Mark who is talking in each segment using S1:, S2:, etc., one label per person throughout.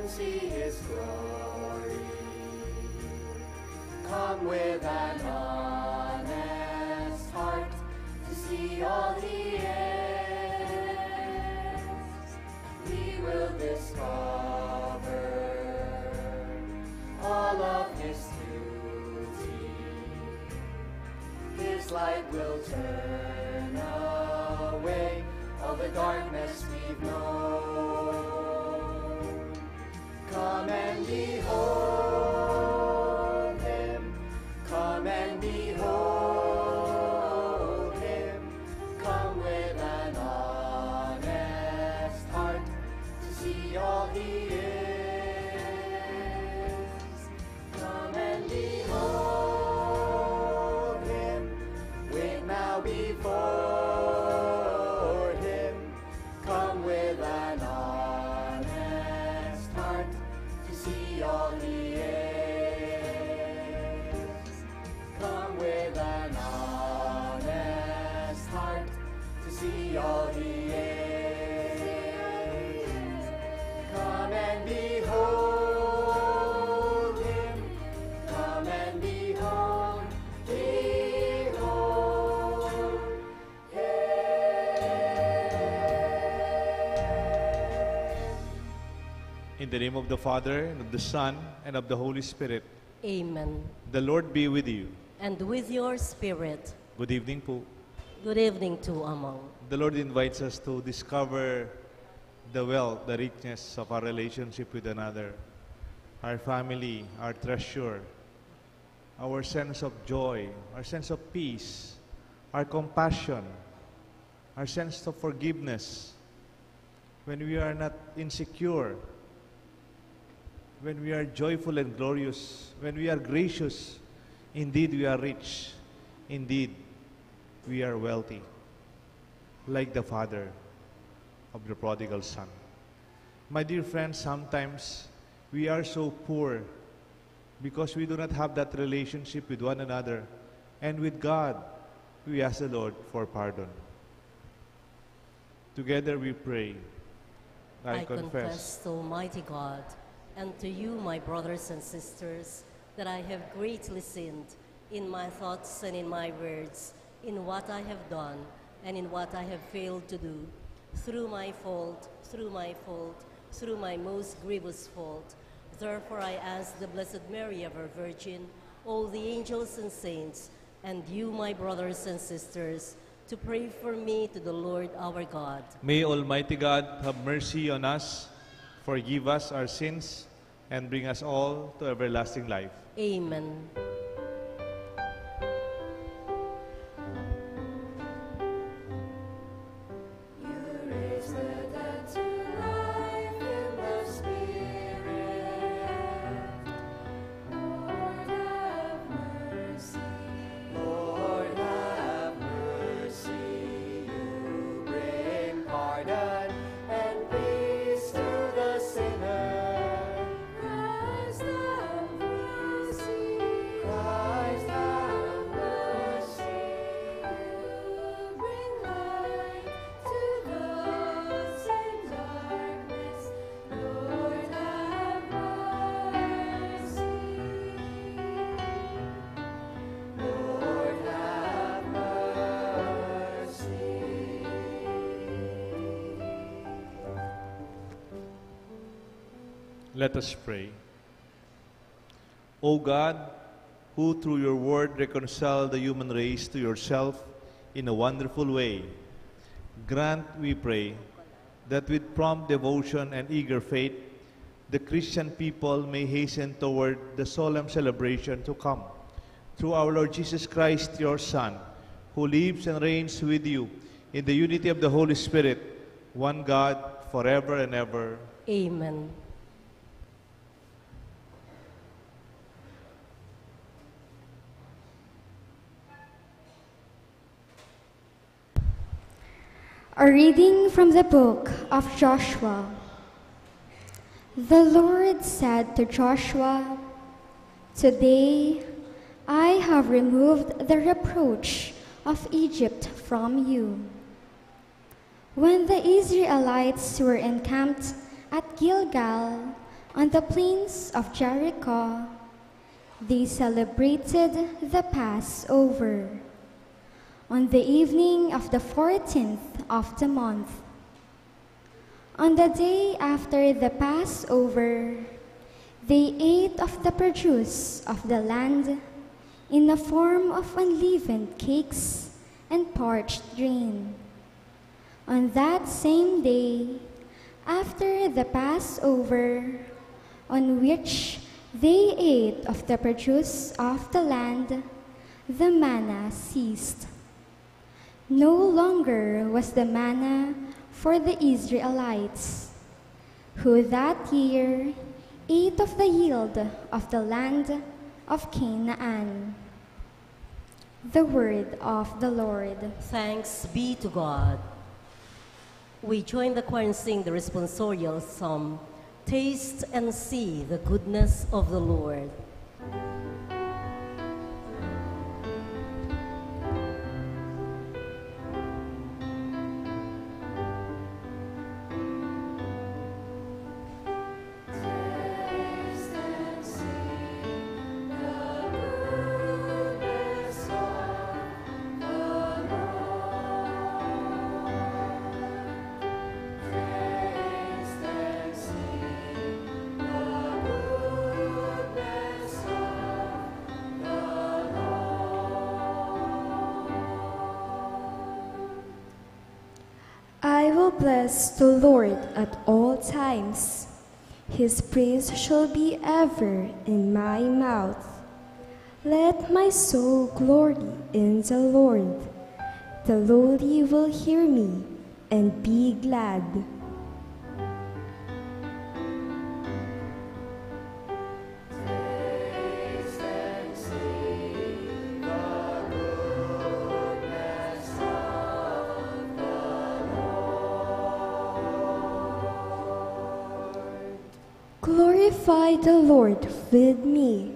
S1: see his glory. Come with an honest heart to see all he is. We will discover all of his beauty. His light will turn away all the darkness we've known. Come and behold him. Come and behold him. Come with an honest heart to see all he is. Come and behold him. Wait now before him. Come with an honest heart to see all he is. Come with an honest heart to see all he is. Come and behold him. Come and behold, behold him.
S2: In the name of the Father, and of the Son, and of the Holy Spirit.
S3: Amen.
S2: The Lord be with you.
S3: And with your spirit.
S2: Good evening po.
S3: Good evening to among.
S2: The Lord invites us to discover the wealth, the richness of our relationship with another, our family, our treasure, our sense of joy, our sense of peace, our compassion, our sense of forgiveness. When we are not insecure, when we are joyful and glorious, when we are gracious, indeed we are rich, indeed we are wealthy, like the father of the prodigal son. My dear friends, sometimes we are so poor because we do not have that relationship with one another, and with God, we ask the Lord for pardon. Together we pray.
S3: I confess to Almighty God and to you, my brothers and sisters, that I have greatly sinned in my thoughts and in my words, in what I have done and in what I have failed to do, through my fault, through my most grievous fault. Therefore I ask the Blessed Mary, ever Virgin, all the angels and saints, and you, my brothers and sisters, to pray for me to the Lord our God.
S2: May Almighty God have mercy on us, forgive us our sins, and bring us all to everlasting life.
S3: Amen.
S2: Let us pray. O God, who through your word reconciled the human race to yourself in a wonderful way, grant, we pray, that with prompt devotion and eager faith, the Christian people may hasten toward the solemn celebration to come. Through our Lord Jesus Christ, your Son, who lives and reigns with you in the unity of the Holy Spirit, one God, forever and ever.
S3: Amen.
S4: A reading from the book of Joshua. The Lord said to Joshua, "Today I have removed the reproach of Egypt from you." When the Israelites were encamped at Gilgal, On the plains of Jericho, they celebrated the Passover. On the evening of the 14th of the month, on the day after the Passover, they ate of the produce of the land in the form of unleavened cakes and parched grain. On that same day, after the Passover, on which they ate of the produce of the land, the manna ceased. No longer was the manna for the Israelites, who that year ate of the yield of the land of Canaan. The word of the Lord.
S3: Thanks be to God. We join the choir and sing the responsorial psalm, Taste and See the Goodness of the Lord.
S5: I will bless the Lord at all times. His praise shall be ever in my mouth. Let my soul glory in the Lord. The lowly will hear me and be glad. Glorify the Lord with me.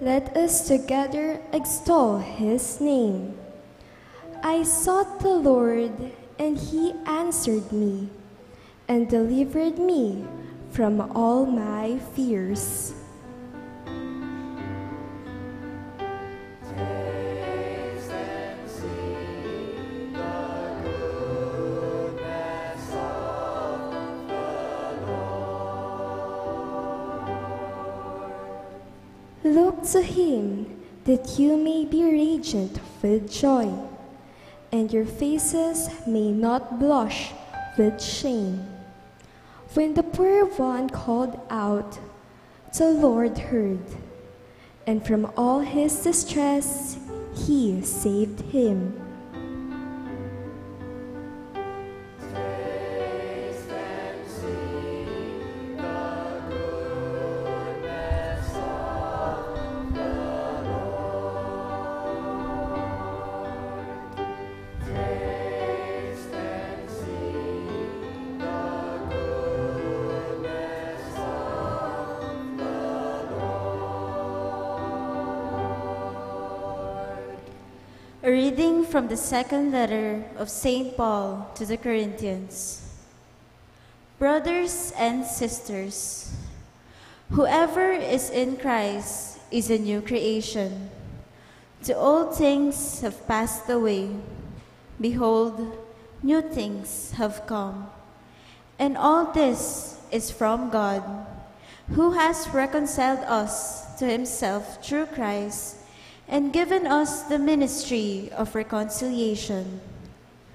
S5: Let us together extol his name. I sought the Lord, and he answered me, and delivered me from all my fears. Look to him, that you may be radiant with joy, and your faces may not blush with shame. When the poor one called out, the Lord heard, and from all his distress he saved him.
S6: A reading from the second letter of St. Paul to the Corinthians. Brothers and sisters, whoever is in Christ is a new creation. The old things have passed away. Behold, new things have come. And all this is from God, who has reconciled us to himself through Christ, and given us the ministry of reconciliation.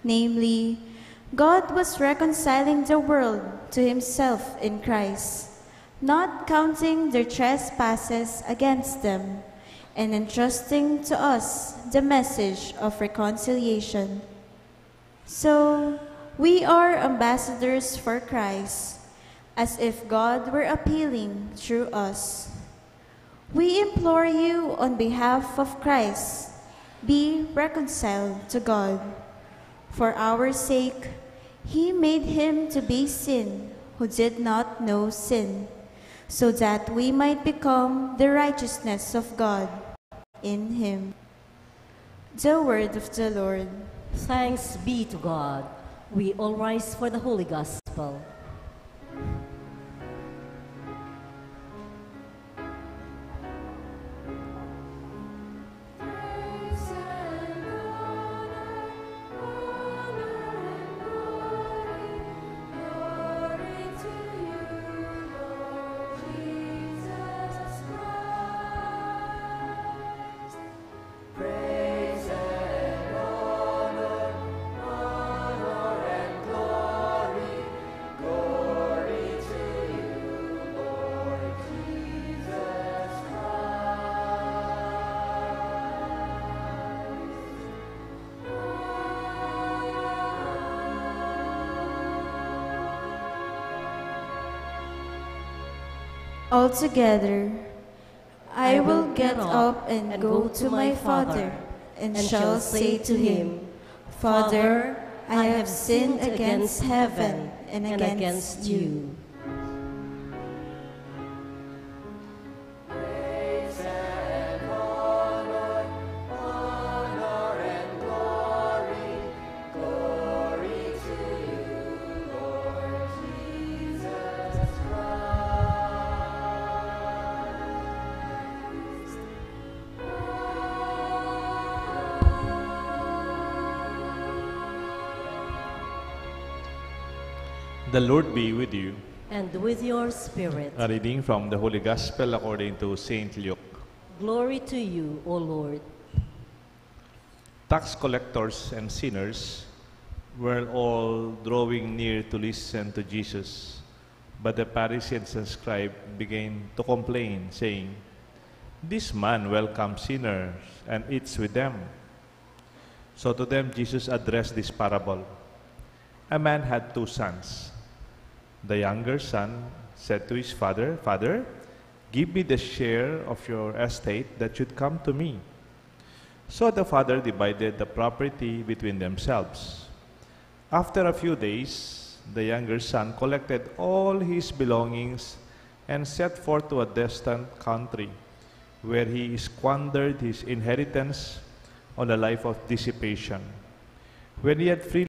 S6: Namely, God was reconciling the world to himself in Christ, not counting their trespasses against them, and entrusting to us the message of reconciliation. So, we are ambassadors for Christ, as if God were appealing through us. We implore you on behalf of Christ, be reconciled to God. For our sake, he made him to be sin who did not know sin, so that we might become the righteousness of God in him. The word of the Lord.
S3: Thanks be to God. We all rise for the Holy Gospel.
S6: Altogether, I will get up and go to my father, and shall say to him, Father, I have sinned against heaven and against you.
S1: Praise and honor, honor and glory, glory to you, Lord Jesus Christ.
S2: The Lord be with you.
S3: And with your spirit.
S2: A reading from the Holy Gospel according to Saint Luke.
S3: Glory to you, O Lord.
S2: Tax collectors and sinners were all drawing near to listen to Jesus. But the Pharisees and scribes began to complain, saying, This man welcomes sinners and eats with them. So to them Jesus addressed this parable. A man had 2 sons. The younger son said to his father, Father, give me the share of your estate that should come to me. So the father divided the property between themselves. After a few days, the younger son collected all his belongings and set forth to a distant country, where he squandered his inheritance on a life of dissipation. When he had freely